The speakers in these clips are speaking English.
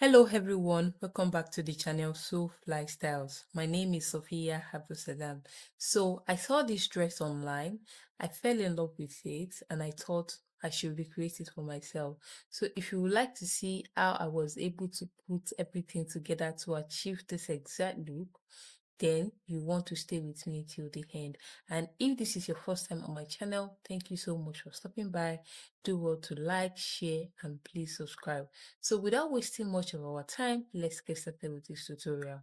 Hello everyone, welcome back to the channel So Lifestyles. My name is Sophia Abdusalam. So I saw this dress online, I fell in love with it, and I thought I should recreate it for myself. So if you would like to see how I was able to put everything together to achieve this exact look, then you want to stay with me till the end. And if this is your first time on my channel, thank you so much for stopping by. Do well to like, share, and please subscribe. So without wasting much of our time, let's get started with this tutorial.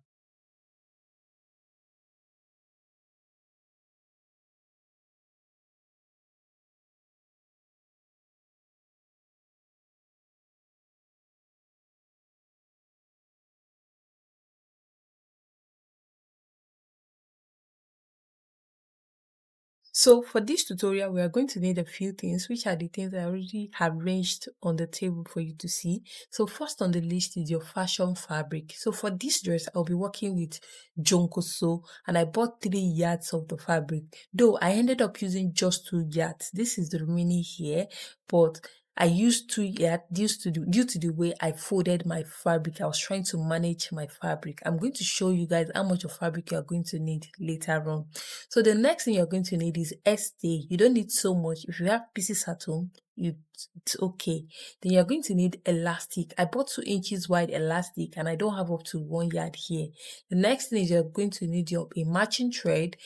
So for this tutorial, we are going to need a few things, which are the things I already have arranged on the table for you to see. So first on the list is your fashion fabric. So for this dress, I'll be working with Jonkoso, and I bought 3 yards of the fabric. Though I ended up using just 2 yards. This is the remaining here, but I used 2 yards due to the way I folded my fabric. I was trying to manage my fabric. I'm going to show you guys how much of fabric you are going to need later on. So the next thing you're going to need is stay. You don't need so much. If you have pieces at home, it's okay. Then you're going to need elastic. I bought 2 inches wide elastic and I don't have up to 1 yard here. The next thing is you're going to need a matching thread,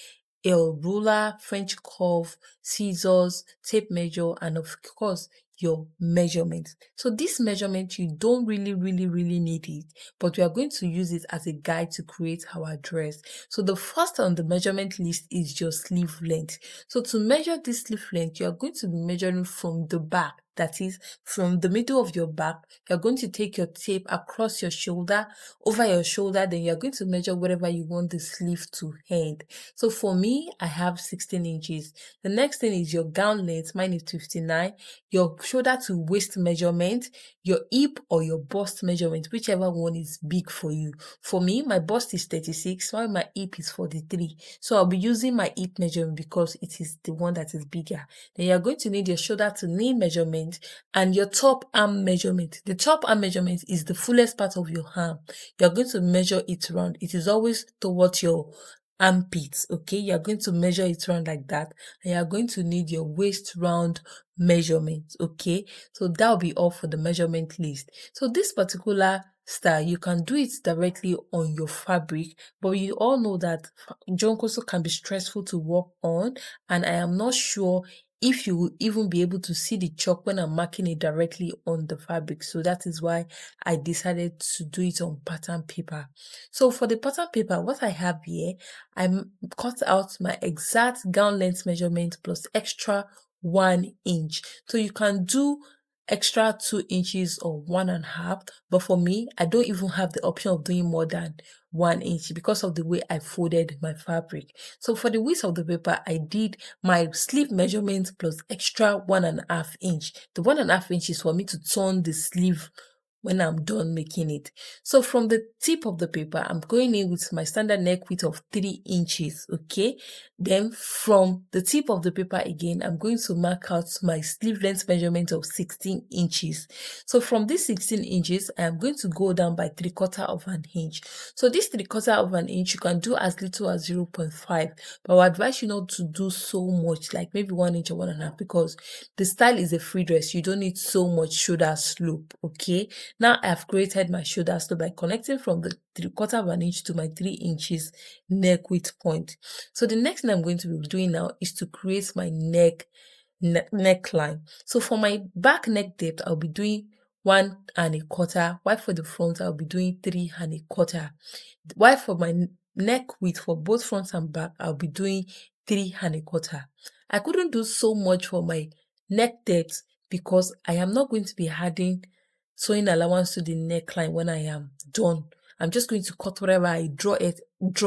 a ruler, French curve, scissors, tape measure, and of course your measurement. So this measurement, you don't really need it, but we are going to use it as a guide to create our dress. So the first on the measurement list is your sleeve length. So to measure this sleeve length, you are going to be measuring from the back. That is from the middle of your back. You're going to take your tape across your shoulder, over your shoulder, then you're going to measure wherever you want the sleeve to end. So for me, I have 16 inches. The next thing is your gown length. Mine is 59. Your shoulder to waist measurement, your hip or your bust measurement, whichever one is big for you. For me, my bust is 36, while my hip is 43. So I'll be using my hip measurement because it is the one that is bigger. Then you're going to need your shoulder to knee measurement and your top arm measurement. The top arm measurement is the fullest part of your arm. You're going to measure it round. It is always towards your armpits. Okay, you're going to measure it round like that, and you're going to need your waist round measurement. Okay, so that'll be all for the measurement list. So this particular style, you can do it directly on your fabric, but you all know that jonkoso can be stressful to work on, and I am not sure if you will even be able to see the chalk when I'm marking it directly on the fabric. So that is why I decided to do it on pattern paper. So for the pattern paper, what I have here, I cut out my exact gown length measurement plus extra 1 inch. So you can do extra 2 inches or 1.5, but for me, I don't even have the option of doing more than 1 inch because of the way I folded my fabric. So for the width of the paper, I did my sleeve measurement plus extra 1.5 inch. The 1.5 inch is for me to turn the sleeve when I'm done making it. So from the tip of the paper, I'm going in with my standard neck width of 3 inches, okay? Then from the tip of the paper again, I'm going to mark out my sleeve length measurement of 16 inches. So from this 16 inches, I am going to go down by 3/4 of an inch. So this 3/4 of an inch, you can do as little as 0.5, but I would advise you not to do so much, like maybe 1 inch or 1.5, because the style is a free dress. You don't need so much shoulder slope, okay? Now I've created my shoulder slope by connecting from the 3/4 of an inch to my 3 inches neck width point. So the next thing I'm going to be doing now is to create my neckline. So for my back neck depth, I'll be doing 1.25, while for the front, I'll be doing 3.25. While for my neck width for both front and back, I'll be doing 3.25. I couldn't do so much for my neck depth because I am not going to be adding sewing allowance to the neckline when I am done. I'm just going to cut whatever I draw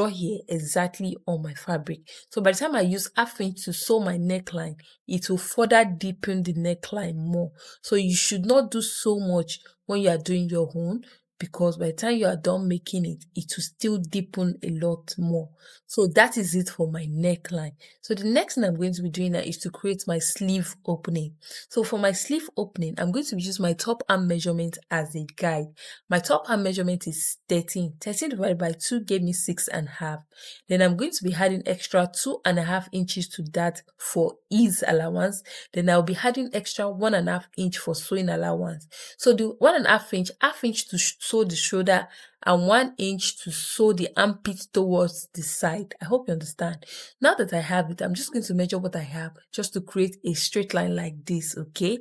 here exactly on my fabric. So by the time I use 1/2 inch to sew my neckline, it will further deepen the neckline more. So you should not do so much when you are doing your own. because by the time you are done making it, it will still deepen a lot more. So that is it for my neckline. So the next thing I'm going to be doing now is to create my sleeve opening. So for my sleeve opening, I'm going to use my top arm measurement as a guide. My top arm measurement is 13. 13 divided by 2 gave me 6.5. Then I'm going to be adding extra 2.5 inches to that for ease allowance. Then I'll be adding extra 1.5 inch for sewing allowance. So the 1.5 inch, half inch to sew the shoulder and 1 inch to sew the armpit towards the side. I hope you understand. Now that I have it, I'm just going to measure what I have just to create a straight line like this, okay?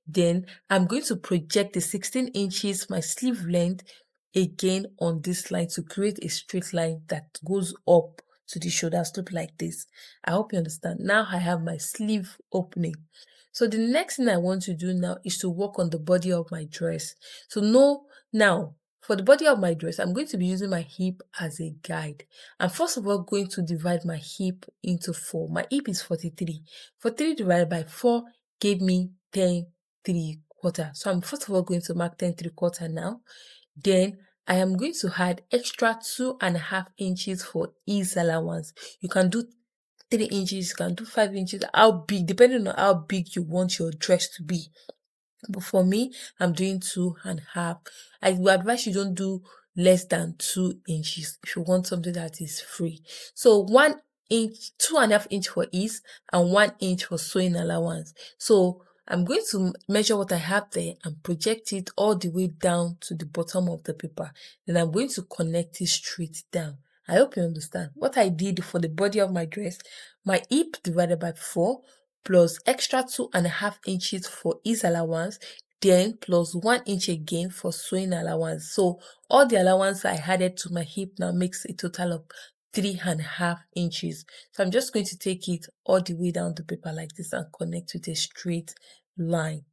Then I'm going to project the 16 inches, my sleeve length, again on this line to create a straight line that goes up to the shoulder strip like this. I hope you understand. Now I have my sleeve opening. So the next thing I want to do now is to work on the body of my dress. So now for the body of my dress, I'm going to be using my hip as a guide. I'm first of all going to divide my hip into 4. My hip is 43. 43 divided by 4 gave me 10 3/4. So I'm first of all going to mark 10 3/4 now. Then I am going to add extra 2.5 inches for ease allowance. You can do 3 inches, you can do 5 inches, how big, depending on how big you want your dress to be. But for me, I'm doing 2.5. I would advise you don't do less than 2 inches if you want something that is free. So 1 inch, 2.5 inch for ease and 1 inch for sewing allowance. So I'm going to measure what I have there and project it all the way down to the bottom of the paper. Then I'm going to connect it straight down. I hope you understand. What I did for the body of my dress, my hip divided by 4 plus extra 2.5 inches for ease allowance, then plus 1 inch again for sewing allowance. So all the allowance I added to my hip now makes a total of 3.5 inches. So I'm just going to take it all the way down the paper like this and connect with a straight line.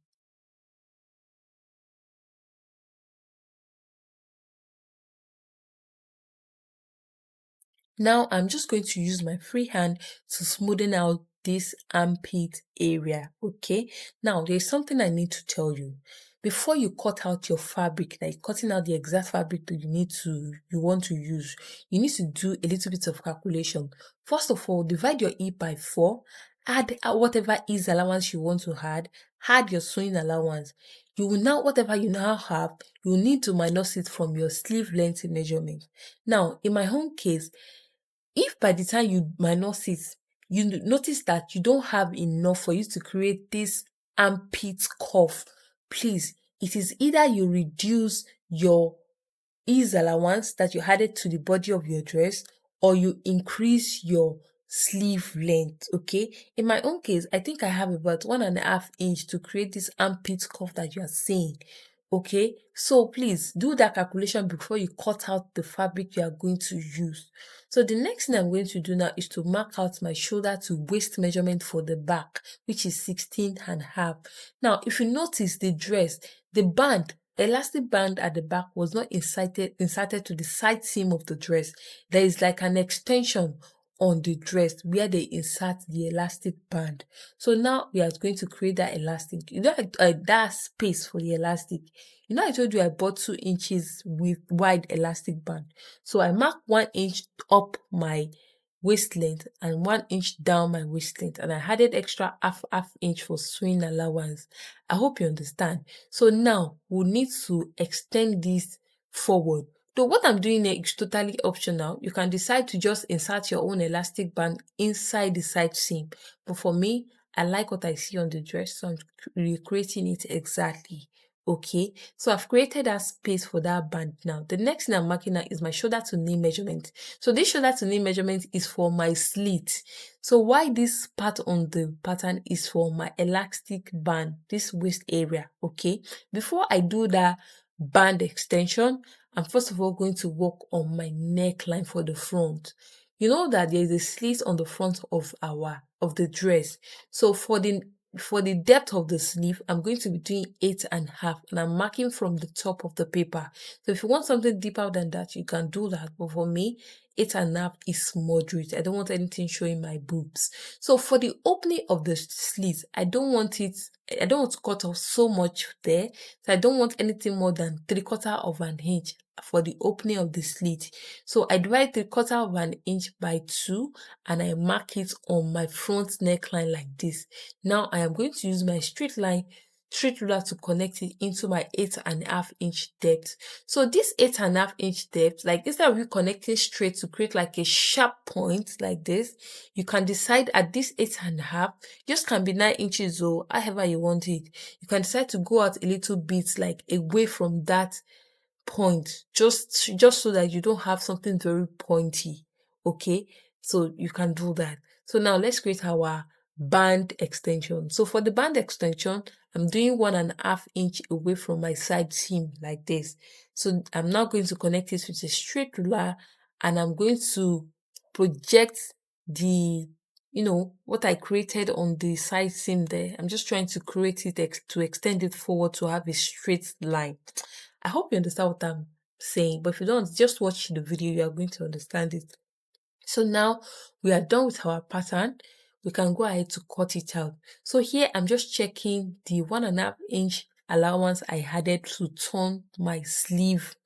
Now I'm just going to use my free hand to smoothen out this armpit area, okay? Now there's something I need to tell you. Before you cut out your fabric, like cutting out the exact fabric that you want to use, you need to do a little bit of calculation. First of all, divide your hip by 4, add whatever ease allowance you want to add your sewing allowance. You will now, whatever you now have, you will need to minus it from your sleeve length measurement. Now, in my own case, if by the time you minus it, you notice that you don't have enough for you to create this armpit cuff, please, it is either you reduce your ease allowance that you added to the body of your dress or you increase your sleeve length, okay? In my own case, I think I have about 1.5 inch to create this armpit cuff that you are seeing. Okay, so please do that calculation before you cut out the fabric you are going to use. So the next thing I'm going to do now is to mark out my shoulder to waist measurement for the back, which is 16.5. Now, if you notice the dress, the band, elastic band at the back was not inserted to the side seam of the dress. There is like an extension on the dress where they insert the elastic band. So now we are going to create that elastic. That space for the elastic. I told you I bought 2 inches with wide elastic band. So I mark 1 inch up my waist length and 1 inch down my waist length, and I added extra half inch for sewing allowance. I hope you understand. So now we need to extend this forward. So what I'm doing here is totally optional. You can decide to just insert your own elastic band inside the side seam. But for me, I like what I see on the dress, so I'm recreating it exactly. Okay, so I've created that space for that band now. The next thing I'm marking out is my shoulder to knee measurement. So this shoulder to knee measurement is for my slit. So why this part on the pattern is for my elastic band, this waist area, okay? Before I do that band extension, I'm first of all going to work on my neckline for the front. You know that there is a slit on the front of the dress. So for the depth of the sleeve, I'm going to be doing 8.5, and I'm marking from the top of the paper. So if you want something deeper than that, you can do that. But for me, 8.5 is moderate. I don't want anything showing my boobs. So for the opening of the slit, I don't want to cut off so much there. So I don't want anything more than 3/4 of an inch for the opening of the slit. So I divide 3/4 of an inch by 2 and I mark it on my front neckline like this. Now I am going to use my straight ruler to connect it into my 8.5 inch depth. So this 8.5 inch depth, like instead of you connecting straight to create like a sharp point like this, you can decide at this 8.5, just can be 9 inches or however you want it. You can decide to go out a little bit like away from that point, just so that you don't have something very pointy. Okay, so you can do that. So now let's create our band extension. So for the band extension, I'm doing 1.5 inch away from my side seam like this. So I'm now going to connect it with a straight ruler and I'm going to project the what I created on the side seam there. I'm just trying to create it to extend it forward to have a straight line. I hope you understand what I'm saying, but if you don't, just watch the video, you are going to understand it. So now we are done with our pattern. We can go ahead to cut it out. So here I'm just checking the 1.5 inch allowance I added to turn my sleeve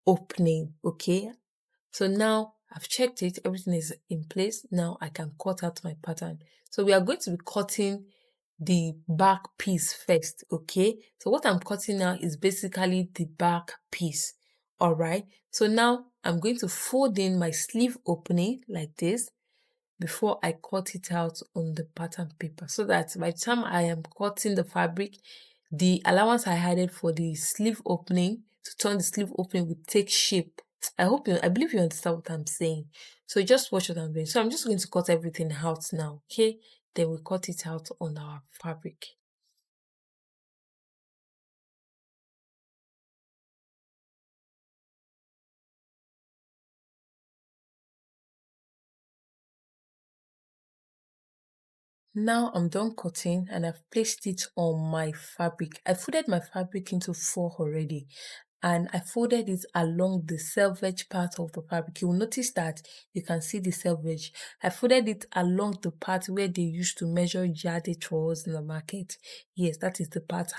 opening. Okay, so now I've checked it, everything is in place. Now I can cut out my pattern. So we are going to be cutting the back piece first, okay? So what I'm cutting now is basically the back piece, all right? So now I'm going to fold in my sleeve opening like this before I cut it out on the pattern paper, so that by the time I am cutting the fabric, the allowance I added for the sleeve opening to turn the sleeve opening will take shape. I believe you understand what I'm saying. So just watch what I'm doing. So I'm just going to cut everything out now, okay? Then we cut it out on our fabric. Now I'm done cutting and I've placed it on my fabric. I folded my fabric into 4 already and I folded it along the selvage part of the fabric. You will notice that you can see the selvage. I folded it along the part where they used to measure yardage for us in the market. Yes, that is the part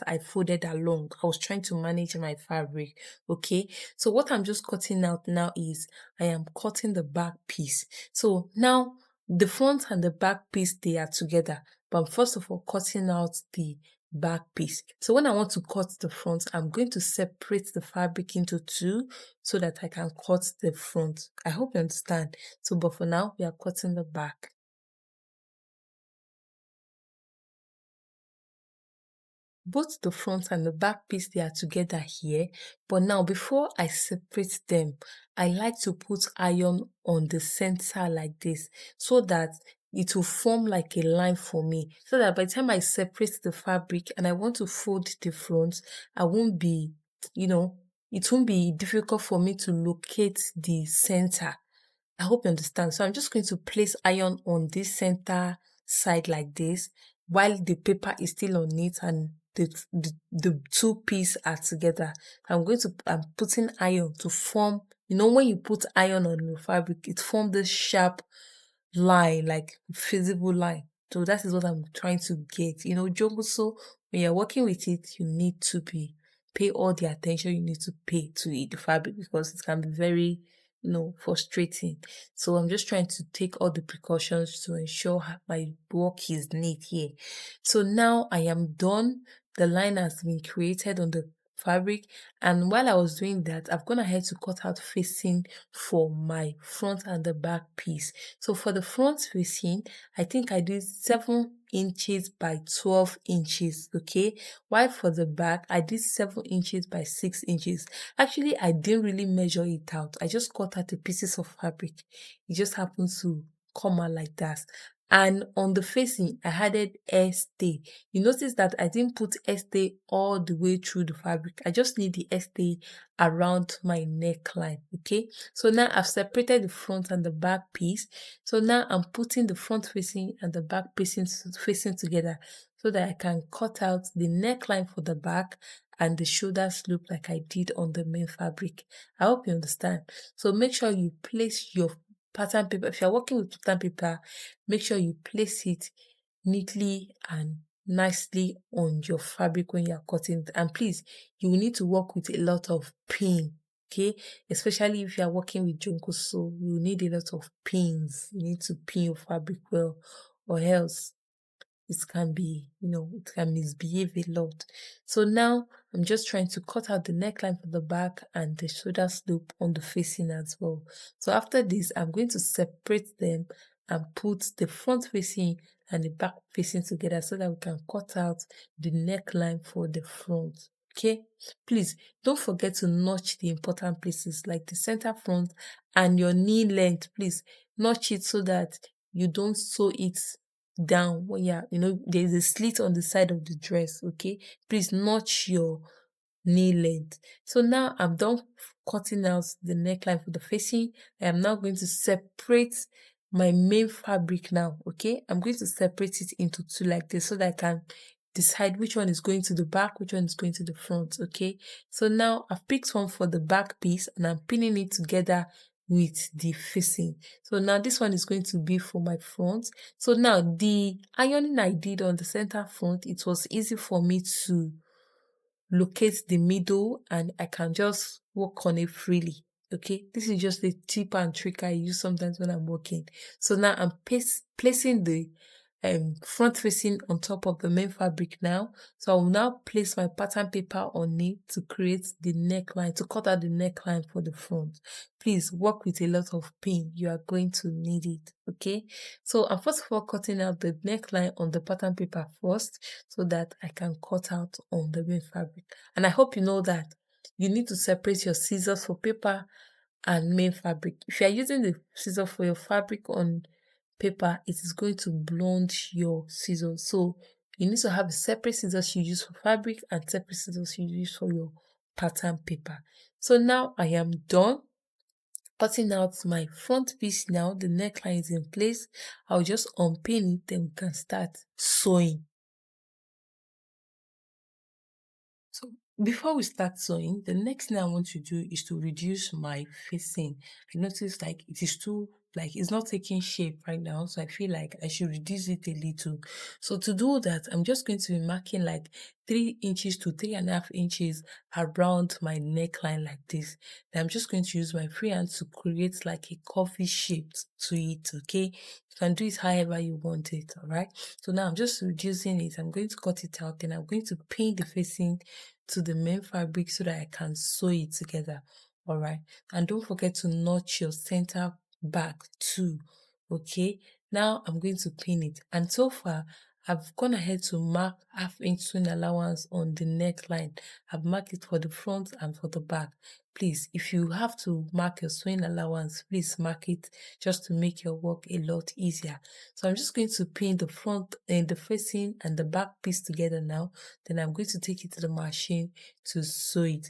I folded along. I was trying to manage my fabric. Okay, so what I'm just cutting out now is I am cutting the back piece. So now the front and the back piece, they are together, but I'm first of all cutting out the back piece. So when I want to cut the front, I'm going to separate the fabric into 2 so that I can cut the front. I hope you understand. So but for now, we are cutting the back. Both the front and the back piece, they are together here, but now before I separate them, I like to put iron on the center like this so that it will form like a line for me, so that by the time I separate the fabric and I want to fold the front, I won't be, you know it won't be difficult for me to locate the center. I hope you understand. So I'm just going to place iron on this center side like this while the paper is still on it and the two pieces are together. I'm putting iron to form, when you put iron on the fabric, it forms this sharp line, like visible line. So that is what I'm trying to get. So when you're working with it, you need to pay all the attention you need to pay to it, the fabric, because it can be very, frustrating. So I'm just trying to take all the precautions to ensure my work is neat here. So now I am done. The line has been created on the fabric, and while I was doing that, I've gone ahead to cut out facing for my front and the back piece. So for the front facing, I think I did 7 inches by 12 inches, okay? While for the back, I did 7 inches by 6 inches. Actually, I didn't really measure it out. I just cut out the pieces of fabric. It just happened to come out like that. And on the facing, I added stay. You notice that I didn't put stay all the way through the fabric. I just need the stay around my neckline, okay? So now I've separated the front and the back piece. So now I'm putting the front facing and the back facing together so that I can cut out the neckline for the back and the shoulders loop like I did on the main fabric. I hope you understand. So make sure you place your pattern paper. If you're working with pattern paper, make sure you place it neatly and nicely on your fabric when you're cutting it. And please, you will need to work with a lot of pin. Okay, especially if you are working with Junko, so you need a lot of pins. You need to pin your fabric well, or else it can be, it can misbehave a lot. So now I'm just trying to cut out the neckline for the back and the shoulder slope on the facing as well. So after this, I'm going to separate them and put the front facing and the back facing together so that we can cut out the neckline for the front. Okay, please don't forget to notch the important places like the center front and your knee length. Please notch it so that you don't sew it down when there's a slit on the side of the dress. Okay, please notch your knee length. So now I'm done cutting out the neckline for the facing. I am now going to separate my main fabric now. Okay, I'm going to separate it into two like this so that I can decide which one is going to the back, which one is going to the front. Okay, so now I've picked one for the back piece and I'm pinning it together with the facing. So now this one is going to be for my front. So now the ironing I did on the center front, it was easy for me to locate the middle and I can just work on it freely. Okay, this is just a tip and trick I use sometimes when I'm working. So now I'm placing the front facing on top of the main fabric now. So I will now place my pattern paper on it to create the neckline, to cut out the neckline for the front. Please work with a lot of pin. You are going to need it. Okay, so I'm first of all cutting out the neckline on the pattern paper first so that I can cut out on the main fabric. And I hope you know that you need to separate your scissors for paper and main fabric. If you are using the scissors for your fabric on paper, it is going to blunt your scissors. So you need to have separate scissors you use for fabric and separate scissors you use for your pattern paper. So now I am done cutting out my front piece. Now the neckline is in place. I'll just unpin it, then we can start sewing. So before we start sewing, the next thing I want to do is to reduce my facing. I noticed like it is too, like it's not taking shape right now. So I feel like I should reduce it a little. So to do that, I'm just going to be marking like 3 inches to 3.5 inches around my neckline like this. Then I'm just going to use my free hand to create like a curvy shape to it. Okay, you can do it however you want it. All right. So now I'm just reducing it. I'm going to cut it out. Then I'm going to pin the facing to the main fabric so that I can sew it together. All right. And don't forget to notch your center back too. Okay. Now I'm going to pin it. And so far, I've gone ahead to mark 1/2 inch sewing allowance on the neckline. I've marked it for the front and for the back. Please, if you have to mark your sewing allowance, please mark it just to make your work a lot easier. So I'm just going to pin the front and the facing and the back piece together now. Then I'm going to take it to the machine to sew it.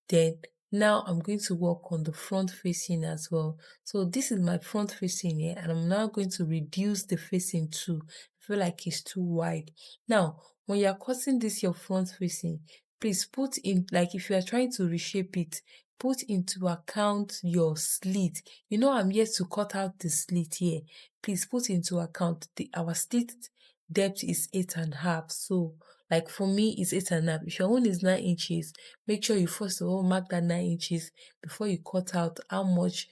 Then now I'm going to work on the front facing as well. So this is my front facing here, and I'm now going to reduce the facing too. I feel like it's too wide. Now, when you're cutting this your front facing, please put in, like if you are trying to reshape it, put into account your slit. I'm yet to cut out the slit here. Please put into account our slit depth is 8.5. So like for me, it's 8.5. If your own is 9 inches, make sure you first of all mark that 9 inches before you cut out how much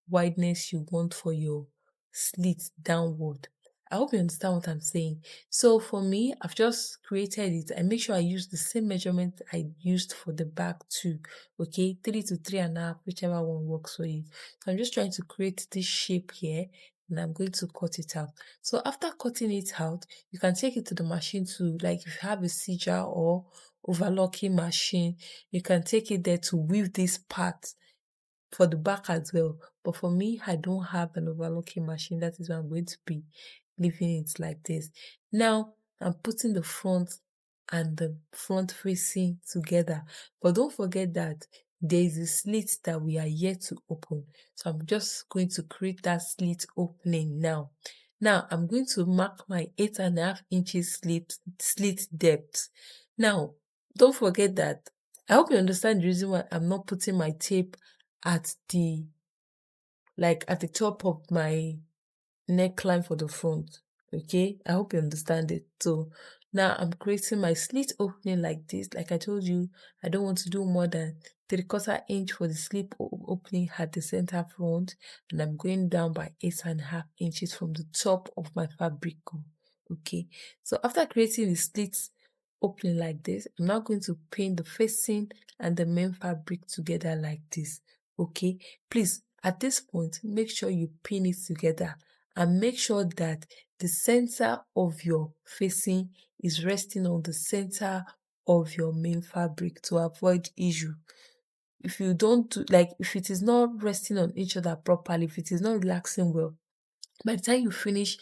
wideness you want for your slit downward. I hope you understand what I'm saying. So for me, I've just created it. I make sure I use the same measurement I used for the back too. Okay, 3 to 3.5, whichever one works for you. So I'm just trying to create this shape here and I'm going to cut it out. So after cutting it out, you can take it to the machine to, like if you have a seizure or overlocking machine, you can take it there to weave this part for the back as well. But for me, I don't have an overlocking machine. That is why I'm going to be leaving it like this. Now, I'm putting the front and the front facing together. But don't forget that there is a slit that we are yet to open. So I'm just going to create that slit opening now. Now, I'm going to mark my 8.5 inches slit depth. Now, don't forget that I hope you understand the reason why I'm not putting my tape at the at the top of my neckline for the front. Okay, I hope you understand it. So now I'm creating my slit opening like this. Like I told you, I don't want to do more than 3/4 inch for the slit opening at the center front, and I'm going down by 8.5 inches from the top of my fabric. Okay, so after creating the slit opening like this, I'm now going to pin the facing and the main fabric together like this. Okay, please at this point make sure you pin it together and make sure that the center of your facing is resting on the center of your main fabric to avoid issue. If you don't do, if it is not resting on each other properly, if it is not relaxing well, by the time you finish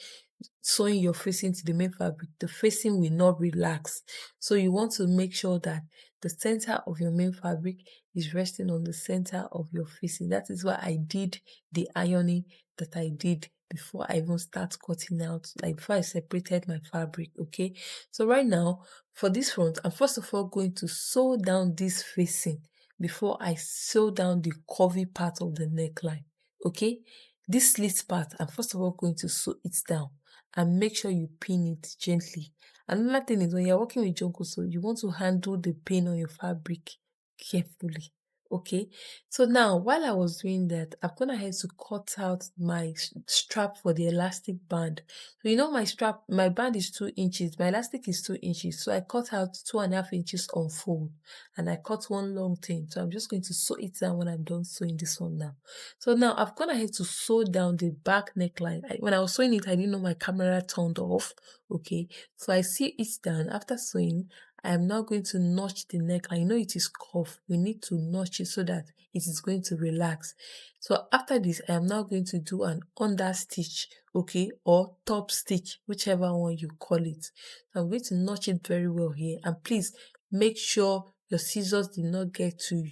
sewing your facing to the main fabric, the facing will not relax. So you want to make sure that the center of your main fabric is resting on the center of your facing. That is why I did the ironing that I did before I even start cutting out, like before I separated my fabric. Okay, so right now for this front, I'm first of all going to sew down this facing before I sew down the curvy part of the neckline. Okay, this slit part, I'm first of all going to sew it down and make sure you pin it gently. Another thing is when you're working with Jonko sew, you want to handle the pin on your fabric carefully. Okay, so now while I was doing that, I've gone ahead to cut out my strap for the elastic band. So you know my strap, my band is 2 inches, my elastic is 2 inches. So I cut out 2.5 inches on fold and I cut one long thing. So I'm just going to sew it down when I'm done sewing this one now. So now I've gone ahead to sew down the back neckline. When I was sewing it, I didn't know my camera turned off. Okay, so I see it down. After sewing, I am now going to notch the neckline. You know it is cuff. We need to notch it so that it is going to relax. So after this, I am now going to do an under stitch, okay, or top stitch, whichever one you call it. So I'm going to notch it very well here. And please make sure your scissors did not get to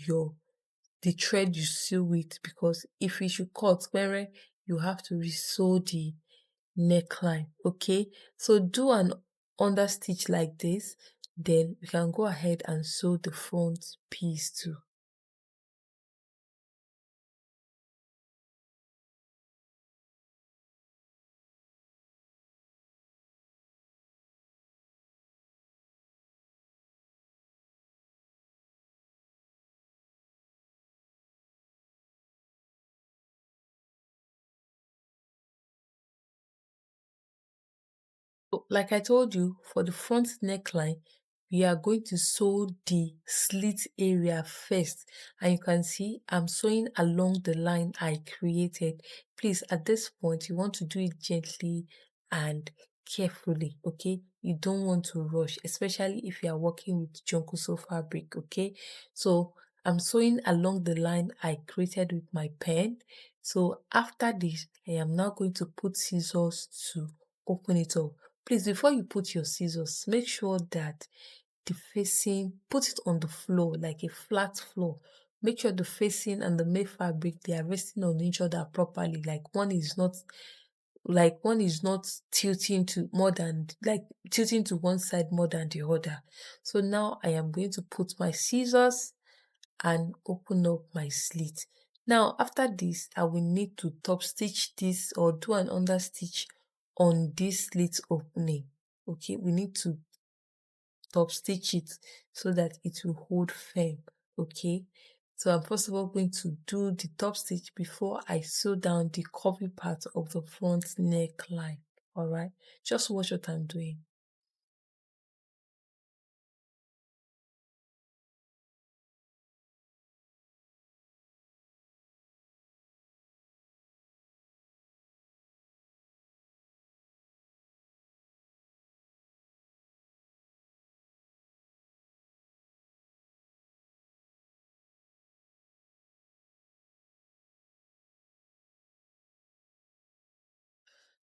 the thread you sew with, because if you should cut where you have to resew the neckline. Okay, so do an under stitch like this, then you can go ahead and sew the front piece too. So, like I told you, for the front neckline, we are going to sew the slit area first. And you can see I'm sewing along the line I created. Please, at this point, you want to do it gently and carefully, okay? You don't want to rush, especially if you are working with Jonkuso fabric, okay? So I'm sewing along the line I created with my pen. So after this, I am now going to put scissors to open it up. Please, before you put your scissors, make sure that the facing, put it on the floor, like a flat floor. Make sure the facing and the main fabric, they are resting on each other properly. Like one is not tilting to more than, like tilting to one side more than the other. So now I am going to put my scissors and open up my slit. Now after this, I will need to top stitch this or do an under stitch on this slit opening. Okay, we need to top stitch it so that it will hold firm. Okay, so I'm first of all going to do the top stitch before I sew down the curvy part of the front neckline. All right, just watch what I'm doing.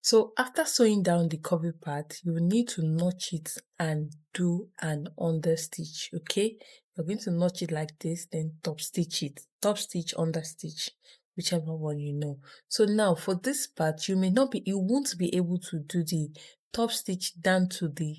So after sewing down the curvy part, you will need to notch it and do an under stitch. Okay, you're going to notch it like this, then top stitch it, top stitch, under stitch, whichever one you know. So now for this part, you won't be able to do the top stitch down to the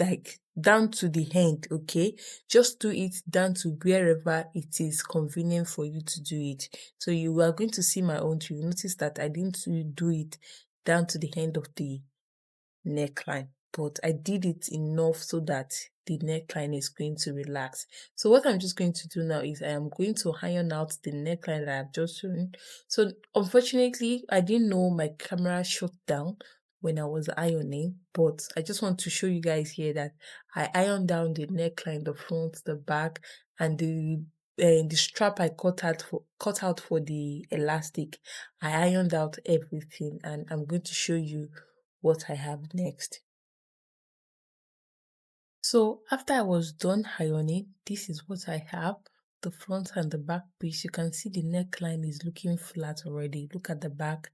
like down to the hand, okay? Just do it down to wherever it is convenient for you to do it. So you are going to see my own. You notice that I didn't do it down to the hand of the neckline, but I did it enough so that the neckline is going to relax. So what I'm just going to do now is I am going to iron out the neckline that I've just shown. So unfortunately, I didn't know my camera shut down when I was ironing, but I just want to show you guys here that I ironed down the neckline, the front, the back, and the strap I cut out for the elastic. I ironed out everything, and I'm going to show you what I have next. So after I was done ironing, this is what I have. The front and the back piece. You can see the neckline is looking flat already. Look at the back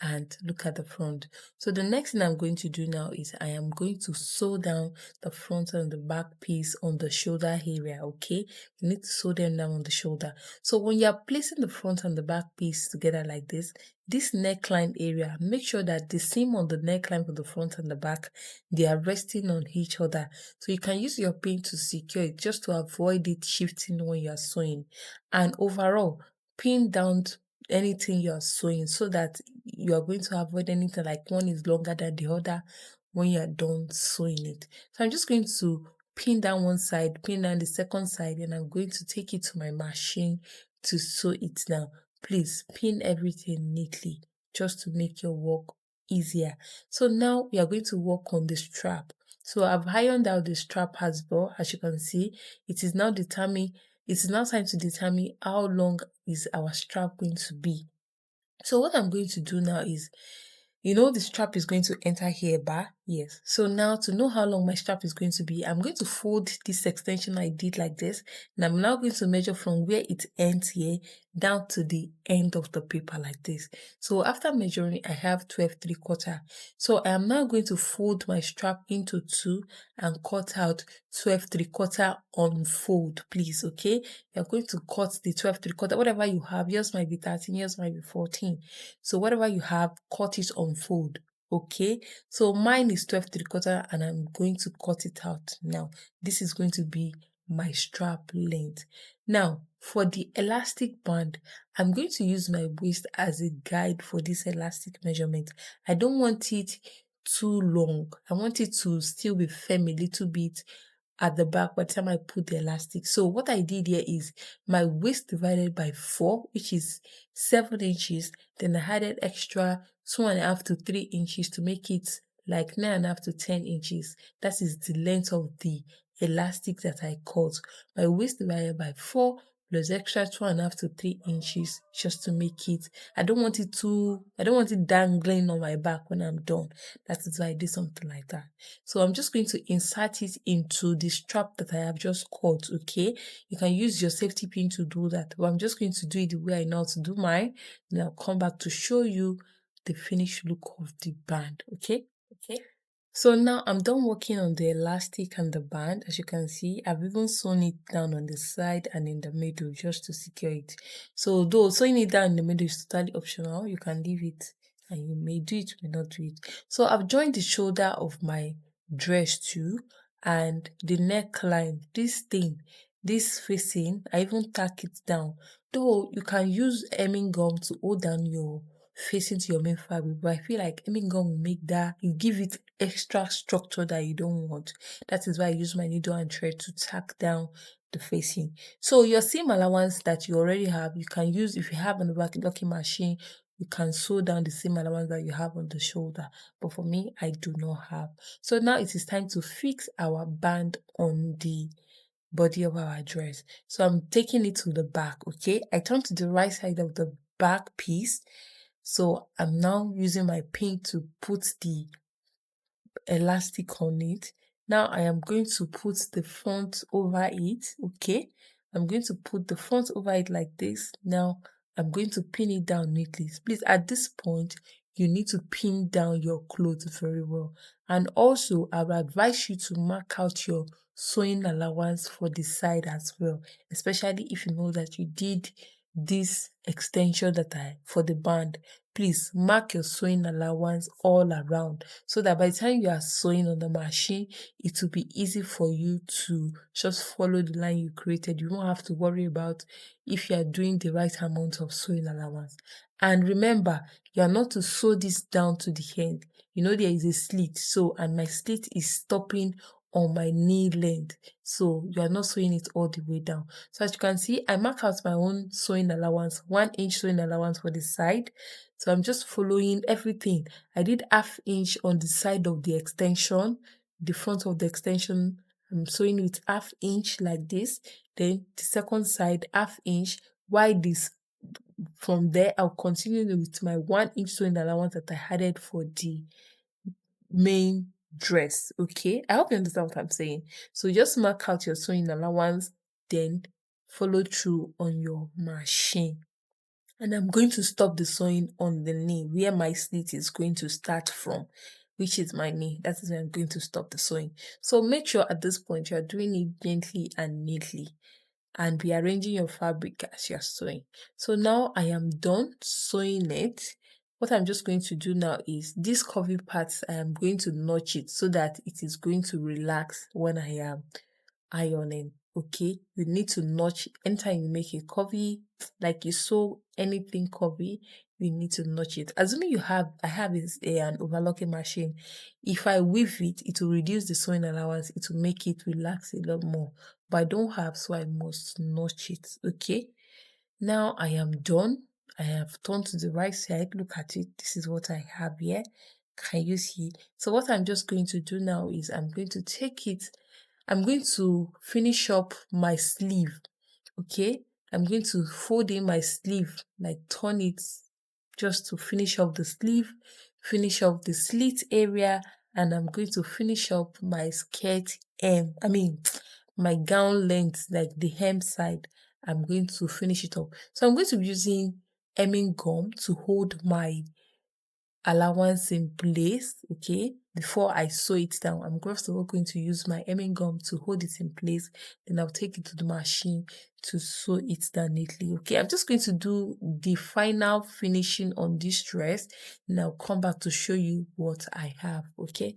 and look at the front. So the next thing I'm going to do now is I am going to sew down the front and the back piece on the shoulder area, okay? You need to sew them down on the shoulder. So when you're placing the front and the back piece together like this neckline area, make sure that the seam on the neckline for the front and the back, they are resting on each other. So you can use your pin to secure it just to avoid it shifting when you are sewing. And overall, pin down anything you are sewing so that you are going to avoid anything like one is longer than the other when you are done sewing it. So I'm just going to pin down one side, pin down the second side, and I'm going to take it to my machine to sew it down. Please pin everything neatly just to make your work easier. So now we are going to work on the strap. So I've ironed out the strap as well. As you can see, it is now time to determine how long is our strap going to be. So what I'm going to do now is, the strap is going to enter here bar. Yes. So now to know how long my strap is going to be, I'm going to fold this extension I did like this. And I'm now going to measure from where it ends here down to the end of the paper like this. So after measuring, I have 12 3/4. So I am now going to fold my strap into two and cut out 12 3/4 on fold, please. Okay. You're going to cut the 12 3/4, whatever you have. Yours might be 13, yours might be 14. So whatever you have, cut it on fold. Okay, so mine is 12 3/4 and I'm going to cut it out now. This is going to be my strap length. Now for the elastic band, I'm going to use my waist as a guide for this elastic measurement. I don't want it too long. I want it to still be firm a little bit at the back by the time I put the elastic. So what I did here is my waist divided by 4, which is 7 inches. Then I added extra 2.5 to 3 inches to make it like 9.5 to 10 inches. That is the length of the elastic that I cut. My waist divided by 4 plus extra 2.5 to 3 inches just to make it. I don't want it dangling on my back when I'm done. That is why I did something like that. So I'm just going to insert it into the strap that I have just cut, okay? You can use your safety pin to do that, but I'm just going to do it the way I know how to do mine. Then I'll come back to show you the finished look of the band, okay? Okay. So now I'm done working on the elastic and the band. As you can see, I've even sewn it down on the side and in the middle just to secure it. So though sewing it down in the middle is totally optional, you can leave it and you may do it, may not do it. So I've joined the shoulder of my dress too and the neckline, this facing, I even tack it down. Though you can use hemming gum to hold down your facing to your main fabric, but I feel like hemming gum will make that, you give it extra structure that you don't want. That is why I use my needle and thread to tack down the facing. So your seam allowance that you already have, you can use. If you have an overlocking machine, you can sew down the seam allowance that you have on the shoulder. But for me, I do not have. So now it is time to fix our band on the body of our dress. So I'm taking it to the back, okay? I turn to the right side of the back piece. So I'm now using my pin to put the elastic on it. Now I am going to put the front over it, okay? I'm going to put the front over it like this. Now I'm going to pin it down neatly. Please, at this point, you need to pin down your clothes very well. And also, I would advise you to mark out your sewing allowance for the side as well, especially if you know that you did this extension that I for the band, please mark your sewing allowance all around so that by the time you are sewing on the machine, it will be easy for you to just follow the line you created. You won't have to worry about if you are doing the right amount of sewing allowance. And remember, you are not to sew this down to the end. You know there is a slit, so and my slit is stopping on my knee length, so you are not sewing it all the way down. So as you can see, I mark out my own sewing allowance, 1 inch sewing allowance for the side. So I'm just following everything. I did ½ inch on the side of the extension, the front of the extension. I'm sewing with ½ inch like this. Then the second side ½ inch. Why this? From there, I'll continue with my 1 inch sewing allowance that I added for the main dress. Okay, I hope you understand what I'm saying. So just mark out your sewing allowance, then follow through on your machine. And I'm going to stop the sewing on the knee where my slit is going to start from, which is my knee. That is where I'm going to stop the sewing. So make sure at this point you're doing it gently and neatly and be arranging your fabric as you're sewing. So now I am done sewing it. What I'm just going to do now is this curvy part, I am going to notch it so that it is going to relax when I am ironing. Okay, you need to notch anytime you make a curvy, like you sew anything curvy, you need to notch it. Assuming I have an overlocking machine. If I weave it, it will reduce the sewing allowance, it will make it relax a lot more. But I don't have, so I must notch it. Okay, now I am done. I have turned to the right side. Look at it. This is what I have here. Can you see? So what I'm just going to do now is I'm going to take it. I'm going to finish up my sleeve. Okay, I'm going to fold in my sleeve, like turn it just to finish up the sleeve, finish up the slit area, and I'm going to finish up my skirt hem. I mean, my gown length, like the hem side. I'm going to finish it up. So I'm going to be using hemming gum to hold my allowance in place, okay, before I sew it down. I'm first of all going to use my hemming gum to hold it in place, then I'll take it to the machine to sew it down neatly. Okay, I'm just going to do the final finishing on this dress, and I'll come back to show you what I have. Okay,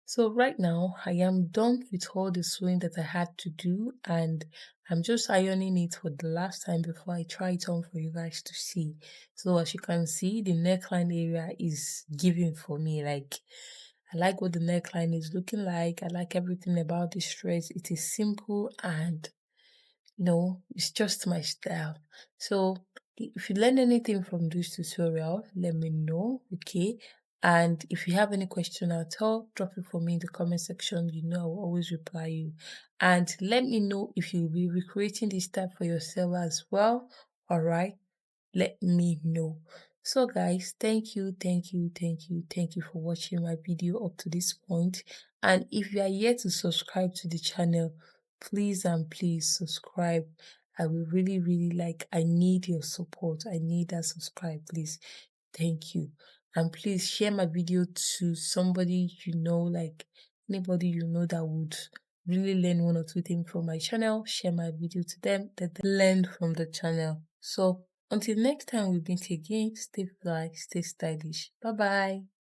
so right now I am done with all the sewing that I had to do, and I'm just ironing it for the last time before I try it on for you guys to see. So as you can see, the neckline area is giving for me. Like, I like what the neckline is looking like. I like everything about this dress. It is simple and no, it's just my style. So if you learn anything from this tutorial, let me know, okay? And if you have any question at all, drop it for me in the comment section. You know I will always reply you. And let me know if you'll be recreating this type for yourself as well. All right, let me know. So guys, thank you for watching my video up to this point. And if you are yet to subscribe to the channel, please and please subscribe. I will really like, I need your support. I need that subscribe, please. Thank you. And please share my video to somebody you know, like anybody you know that would really learn one or two things from my channel. Share my video to them that they learn from the channel. So until next time we meet again, stay fly, stay stylish. Bye bye.